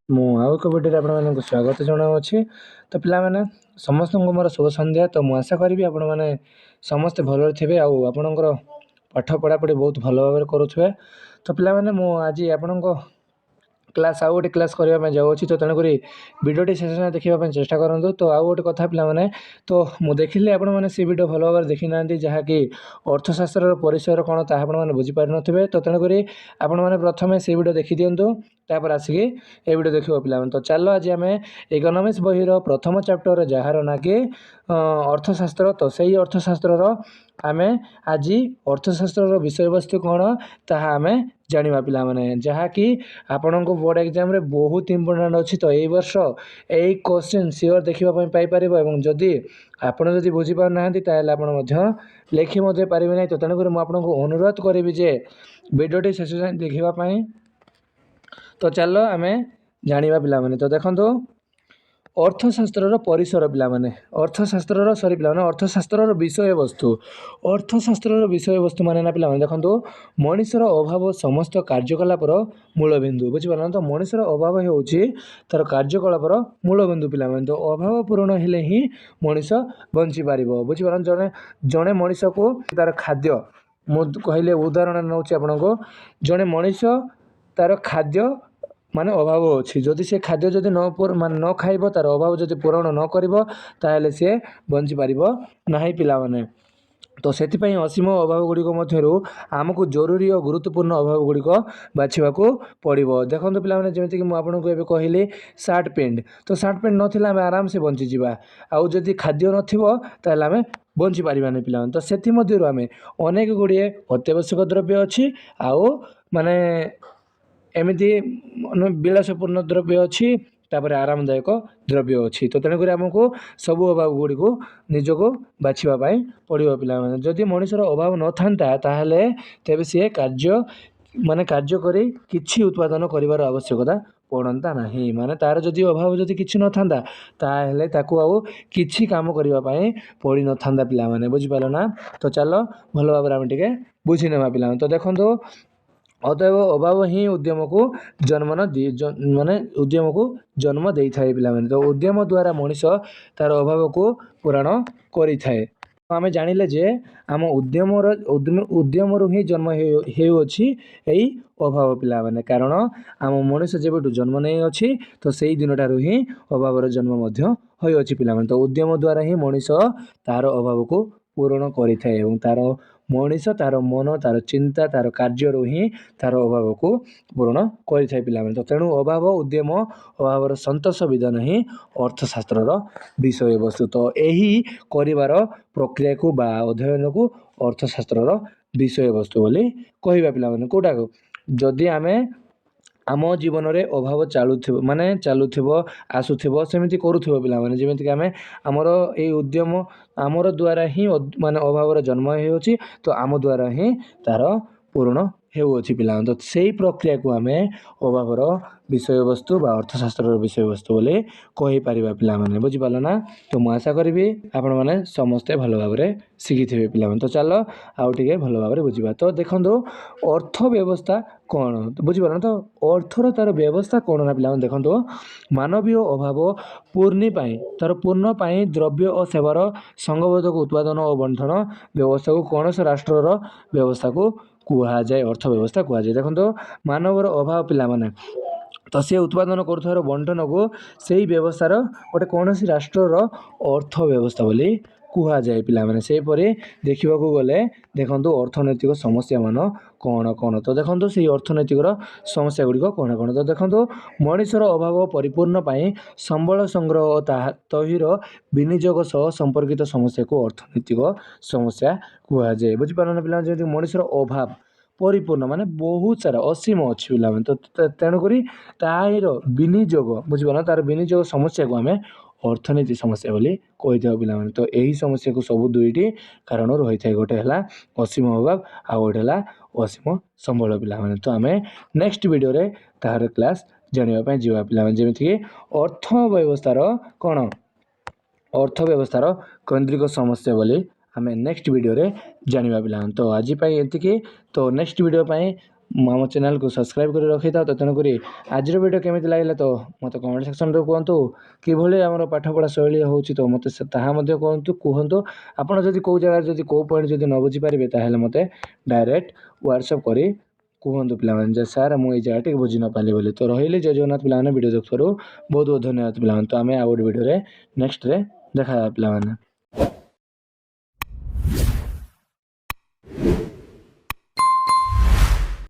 ମୁଁ ଆଉ ଏକ ଭିଡ଼ିଓରେ ଆପଣମାନଙ୍କୁ ସ୍ୱାଗତ ଜଣାଉଅଛି। ତ ପିଲାମାନେ ସମସ୍ତଙ୍କୁ ମୋର ଶୁଭ ସନ୍ଧ୍ୟା। ତ ମୁଁ ଆଶା କରିବି ଆପଣମାନେ ସମସ୍ତେ ଭଲରେ ଥିବେ ଆଉ ଆପଣଙ୍କର ପାଠ ପଢ଼ାପଢ଼ି ବହୁତ ଭଲ ଭାବରେ କରୁଥିବେ। ତ ପିଲାମାନେ ମୁଁ ଆଜି ଆପଣଙ୍କ କ୍ଲାସ୍ ଆଉ ଗୋଟେ କ୍ଲାସ୍ କରିବା ପାଇଁ ଯାଉଅଛି। ତ ତେଣୁକରି ଭିଡ଼ିଓଟି ଶେଷ ଯାଏଁ ଦେଖିବା ପାଇଁ ଚେଷ୍ଟା କରନ୍ତୁ। ତ ଆଉ ଗୋଟେ କଥା ପିଲାମାନେ, ତ ମୁଁ ଦେଖିଲି ଆପଣମାନେ ସେ ଭିଡ଼ିଓ ଭଲ ଭାବରେ ଦେଖିନାହାନ୍ତି, ଯାହାକି ଅର୍ଥଶାସ୍ତ୍ରର ପରିସର କ'ଣ ତାହା ଆପଣମାନେ ବୁଝିପାରିନଥିବେ। ତ ତେଣୁକରି ଆପଣମାନେ ପ୍ରଥମେ ସେ ଭିଡ଼ିଓ ଦେଖିଦିଅନ୍ତୁ, ତାପରେ ଆସିକି ଏ ଭିଡ଼ିଓ ଦେଖିବ ପିଲାମାନେ। ତ ଚାଲ ଆଜି ଆମେ ଇକୋନୋମିକ୍ସ ବହିର ପ୍ରଥମ ଚାପ୍ଟର, ଯାହାର ନାଁ କି ଅର୍ଥଶାସ୍ତ୍ର। ତ ସେଇ ଅର୍ଥଶାସ୍ତ୍ରର ଆମେ ଆଜି ଅର୍ଥଶାସ୍ତ୍ରର ବିଷୟବସ୍ତୁ କ'ଣ ତାହା ଆମେ ଜାଣିବା ପିଲାମାନେ, ଯାହାକି ଆପଣଙ୍କୁ ବୋର୍ଡ଼ ଏକ୍ଜାମ୍ରେ ବହୁତ ଇମ୍ପୋର୍ଟାଣ୍ଟ ଅଛି। ତ ଏଇ ବର୍ଷ ଏଇ କୋଶ୍ଚିନ୍ ସିଓର ଦେଖିବା ପାଇଁ ପାଇପାରିବ ଏବଂ ଯଦି ଆପଣ ଯଦି ବୁଝିପାରୁନାହାନ୍ତି ତାହେଲେ ଆପଣ ମଧ୍ୟ ଲେଖି ମଧ୍ୟ ପାରିବେ ନାହିଁ। ତ ତେଣୁକରି ମୁଁ ଆପଣଙ୍କୁ ଅନୁରୋଧ କରିବି ଯେ ଭିଡ଼ିଓଟି ଶେଷ ଯାଏଁ ଦେଖିବା ପାଇଁ। ତ ଚାଲ ଆମେ ଜାଣିବା ପିଲାମାନେ। ତ ଦେଖନ୍ତୁ, ଅର୍ଥଶାସ୍ତ୍ରର ପରିସର ପିଲାମାନେ, ଅର୍ଥଶାସ୍ତ୍ରର ବିଷୟବସ୍ତୁ। ଅର୍ଥଶାସ୍ତ୍ରର ବିଷୟବସ୍ତୁ ମାନେ ନା ପିଲାମାନେ ଦେଖନ୍ତୁ, ମଣିଷର ଅଭାବ ସମସ୍ତ କାର୍ଯ୍ୟକଳାପର ମୂଳବିନ୍ଦୁ। ବୁଝିପାରିଲ ତ ମଣିଷର ଅଭାବ ହେଉଛି ତା'ର କାର୍ଯ୍ୟକଳାପର ମୂଳବିନ୍ଦୁ ପିଲାମାନେ। ତ ଅଭାବ ପୂରଣ ହେଲେ ହିଁ ମଣିଷ ବଞ୍ଚିପାରିବ। ବୁଝିପାରିଲ, ଜଣେ ମଣିଷକୁ ତା'ର ଖାଦ୍ୟ, ମୁଁ କହିଲେ ଉଦାହରଣ ନେଉଛି ଆପଣଙ୍କୁ, ଜଣେ ମଣିଷ ତା'ର ଖାଦ୍ୟ ମାନେ ଅଭାବ ଅଛି, ଯଦି ସେ ଖାଦ୍ୟ ଯଦି ନ ଖାଇବ, ତା'ର ଅଭାବ ଯଦି ପୂରଣ ନ କରିବ ତାହେଲେ ସିଏ ବଞ୍ଚିପାରିବ ନାହିଁ ପିଲାମାନେ। ତ ସେଥିପାଇଁ ଅସୀମ ଅଭାବ ଗୁଡ଼ିକ ମଧ୍ୟରୁ ଆମକୁ ଜରୁରୀ ଓ ଗୁରୁତ୍ୱପୂର୍ଣ୍ଣ ଅଭାବ ଗୁଡ଼ିକ ବାଛିବାକୁ ପଡ଼ିବ। ଦେଖନ୍ତୁ ପିଲାମାନେ, ଯେମିତିକି ମୁଁ ଆପଣଙ୍କୁ ଏବେ କହିଲି ସାର୍ଟ ପ୍ୟାଣ୍ଟ, ତ ସାର୍ଟ ପ୍ୟାଣ୍ଟ ନଥିଲେ ଆମେ ଆରାମସେ ବଞ୍ଚିଯିବା, ଆଉ ଯଦି ଖାଦ୍ୟ ନଥିବ ତାହେଲେ ଆମେ ବଞ୍ଚିପାରିବାନି ପିଲାମାନେ। ତ ସେଥିମଧ୍ୟରୁ ଆମେ ଅନେକ ଗୁଡ଼ିଏ ଅତ୍ୟାବଶ୍ୟକ ଦ୍ରବ୍ୟ ଅଛି, ଆଉ ମାନେ ଏମିତି ବିଳାସପୂର୍ଣ୍ଣ ଦ୍ରବ୍ୟ ଅଛି, ତାପରେ ଆରାମଦାୟକ ଦ୍ରବ୍ୟ ଅଛି। ତ ତେଣୁକରି ଆମକୁ ସବୁ ଅଭାବ ଗୁଡ଼ିକୁ ନିଜକୁ ବାଛିବା ପାଇଁ ପଡ଼ିବ ପିଲାମାନେ। ଯଦି ମଣିଷର ଅଭାବ ନଥାନ୍ତା ତାହେଲେ ତେବେ ସିଏ କାର୍ଯ୍ୟ କରି କିଛି ଉତ୍ପାଦନ କରିବାର ଆବଶ୍ୟକତା ପଡ଼ନ୍ତା ନାହିଁ। ମାନେ ତା'ର ଯଦି ଅଭାବ ଯଦି କିଛି ନଥାନ୍ତା ତାହେଲେ ତାକୁ ଆଉ କିଛି କାମ କରିବା ପାଇଁ ପଡ଼ିନଥାନ୍ତା ପିଲାମାନେ। ବୁଝିପାରିଲ ନା? ତ ଚାଲ ଭଲ ଭାବରେ ଆମେ ଟିକେ ବୁଝିନେବା ପିଲାମାନେ। ତ ଦେଖନ୍ତୁ, ଅତଏବ ଅଭାବ ହିଁ ଉଦ୍ୟମକୁ ଜନ୍ମ ଦେଇଥାଏ ପିଲାମାନେ। ତ ଉଦ୍ୟମ ଦ୍ୱାରା ମଣିଷ ତା'ର ଅଭାବକୁ ପୂରଣ କରିଥାଏ। ଆମେ ଜାଣିଲେ ଯେ ଆମ ଉଦ୍ୟମରୁ ହିଁ ଜନ୍ମ ହେଉଅଛି ଏଇ ଅଭାବ ପିଲାମାନେ, କାରଣ ଆମ ମଣିଷ ଯେବେଠୁ ଜନ୍ମ ନେଇଅଛି ତ ସେଇ ଦିନଠାରୁ ହିଁ ଅଭାବର ଜନ୍ମ ମଧ୍ୟ ହୋଇଅଛି ପିଲାମାନେ। ତ ଉଦ୍ୟମ ଦ୍ୱାରା ହିଁ ମଣିଷ ତା'ର ଅଭାବକୁ ପୂରଣ କରିଥାଏ ଏବଂ ମଣିଷ ତା'ର ମନ, ତା'ର ଚିନ୍ତା, ତା'ର କାର୍ଯ୍ୟରୁ ହିଁ ତା'ର ଅଭାବକୁ ପୂରଣ କରିଥାଏ ପିଲାମାନେ। ତ ତେଣୁ ଅଭାବ, ଉଦ୍ୟମ, ଅଭାବର ସନ୍ତୋଷ ବିଧାନ ହିଁ ଅର୍ଥଶାସ୍ତ୍ରର ବିଷୟବସ୍ତୁ। ତ ଏହି କରିବାର ପ୍ରକ୍ରିୟାକୁ ବା ଅଧ୍ୟୟନକୁ ଅର୍ଥଶାସ୍ତ୍ରର ବିଷୟବସ୍ତୁ ବୋଲି କହିବା ପିଲାମାନେ। କେଉଁଟାକୁ? ଯଦି ଆମେ ଆମ ଜୀବନରେ ଅଭାବ ଚାଲୁଥିବ ଆସୁଥିବ, ସେମିତି କରୁଥିବ ପିଲାମାନେ, ଯେମିତିକି ଆମର ଏଇ ଉଦ୍ୟମ ଆମର ଦ୍ୱାରା ହିଁ ମାନେ ଅଭାବର ଜନ୍ମ ହେଉଅଛି, ତ ଆମ ଦ୍ୱାରା ହିଁ ତା'ର ପୂରଣ ହେଉଅଛି ପିଲାମାନେ। ତ ସେଇ ପ୍ରକ୍ରିୟାକୁ ଆମେ ଅଭାବର ବିଷୟବସ୍ତୁ ବା ଅର୍ଥଶାସ୍ତ୍ରର ବିଷୟବସ୍ତୁ ବୋଲି କହିପାରିବା ପିଲାମାନେ। ବୁଝିପାରିଲ ନା? ତ ମୁଁ ଆଶା କରିବି ଆପଣମାନେ ସମସ୍ତେ ଭଲ ଭାବରେ ଶିଖିଥିବେ ପିଲାମାନେ। ତ ଚାଲ ଆଉ ଟିକେ ଭଲ ଭାବରେ ବୁଝିବା। ତ ଦେଖନ୍ତୁ, ଅର୍ଥ ବ୍ୟବସ୍ଥା କ'ଣ ବୁଝିପାରିଲ। ତ ଅର୍ଥର ତା'ର ବ୍ୟବସ୍ଥା କ'ଣ ନା ପିଲାମାନେ ଦେଖନ୍ତୁ, ମାନବୀୟ ଅଭାବ ପୂର୍ଣ୍ଣ ପାଇଁ ଦ୍ରବ୍ୟ ଓ ସେବାର ସଂଘବଦ୍ଧ ଉତ୍ପାଦନ ଓ ବଣ୍ଟନ ବ୍ୟବସ୍ଥାକୁ କୌଣସି ରାଷ୍ଟ୍ରର ବ୍ୟବସ୍ଥାକୁ କୁହାଯାଏ, ଅର୍ଥ ବ୍ୟବସ୍ଥା କୁହାଯାଏ। ଦେଖନ୍ତୁ, ମାନବର ଅଭାବ ପିଲାମାନେ, ତ ସେ ଉତ୍ପାଦନ କରୁଥିବାର ବଣ୍ଟନକୁ ସେଇ ବ୍ୟବସ୍ଥାର କୌଣସି ରାଷ୍ଟ୍ରର ଅର୍ଥ ବ୍ୟବସ୍ଥା ବୋଲି କୁହାଯାଏ ପିଲାମାନେ। ସେହିପରି ଦେଖିବାକୁ ଗଲେ ଦେଖନ୍ତୁ, ଅର୍ଥନୈତିକ ସମସ୍ୟା ମାନ କ'ଣ। ତ ଦେଖନ୍ତୁ, ସେଇ ଅର୍ଥନୈତିକର ସମସ୍ୟା ଗୁଡ଼ିକ କ'ଣ। ତ ଦେଖନ୍ତୁ, ମଣିଷର ଅଭାବ ପରିପୂର୍ଣ୍ଣ ପାଇଁ ସମ୍ବଳ ସଂଗ୍ରହ ଓ ତହିଁର ବିନିଯୋଗ ସହ ସମ୍ପର୍କିତ ସମସ୍ୟାକୁ ଅର୍ଥନୈତିକ ସମସ୍ୟା କୁହାଯାଏ। ବୁଝିପାରିଲ ପିଲାମାନେ, ଯେମିତି ମଣିଷର ଅଭାବ ପରିପୂର୍ଣ୍ଣ ମାନେ ବହୁତ ସାରା ଅସୀମ ଅଛି ପିଲାମାନେ। ତ ତେଣୁକରି ତାହାର ବିନିଯୋଗ, ବୁଝିପାରିଲ, ତା'ର ବିନିଯୋଗ ସମସ୍ୟାକୁ ଆମେ ଅର୍ଥନୀତି ସମସ୍ୟା ବୋଲି କହିଥାଉ ପିଲାମାନେ। ତ ଏହି ସମସ୍ୟାକୁ ସବୁ ଦୁଇଟି କାରଣରୁ ହୋଇଥାଏ, ଗୋଟେ ହେଲା ଅସୀମ ଅଭାବ, ଆଉ ଗୋଟେ ହେଲା ଅସୀମ ସମ୍ବଳ ପିଲାମାନେ। ତ ଆମେ ନେକ୍ସଟ ଭିଡ଼ିଓରେ ତାହାର କ୍ଲାସ୍ ଜାଣିବା ପାଇଁ ଯିବା ପିଲାମାନେ, ଯେମିତିକି ଅର୍ଥ ବ୍ୟବସ୍ଥାର କୈନ୍ଦ୍ରିକ ସମସ୍ୟା ବୋଲି ଆମେ ନେକ୍ସଟ ଭିଡ଼ିଓରେ ଜାଣିବା ପିଲାମାନେ। ତ ଆଜି ପାଇଁ ଏତିକି। ତ ନେକ୍ସଟ ଭିଡ଼ିଓ ପାଇଁ ଆମ ଚ୍ୟାନେଲକୁ ସବସ୍କ୍ରାଇବ୍ କରି ରଖିଥାଉ। ତ ତେଣୁକରି ଆଜିର ଭିଡ଼ିଓ କେମିତି ଲାଗିଲା ତ ମୋତେ କମେଣ୍ଟ ସେକ୍ସନରେ କୁହନ୍ତୁ। କିଭଳି ଆମର ପାଠପଢ଼ା ଶୈଳୀ ହେଉଛି ତ ମୋତେ ତାହା ମଧ୍ୟ କୁହନ୍ତୁ। ଆପଣ ଯଦି କେଉଁ ଜାଗାରେ ଯଦି କେଉଁ ପଏଣ୍ଟ ଯଦି ନ ବୁଝିପାରିବେ ତାହେଲେ ମୋତେ ଡାଇରେକ୍ଟ ହ୍ୱାଟ୍ସଆପ୍ କରି କୁହନ୍ତୁ ପିଲାମାନେ ଯେ ସାର୍ ମୁଁ ଏଇ ଜାଗା ଟିକେ ବୁଝି ନପାରିଲି ବୋଲି। ତ ରହିଲି, ଜୟ ଜଗନ୍ନାଥ ପିଲାମାନେ। ଭିଡ଼ିଓ ଦେଖୁଥିବାରୁ ବହୁତ ବହୁତ ଧନ୍ୟବାଦ ପିଲାମାନେ। ତ ଆମେ ଆଉ ଗୋଟେ ଭିଡ଼ିଓରେ ନେକ୍ସଟରେ ଦେଖା ପିଲାମାନେ।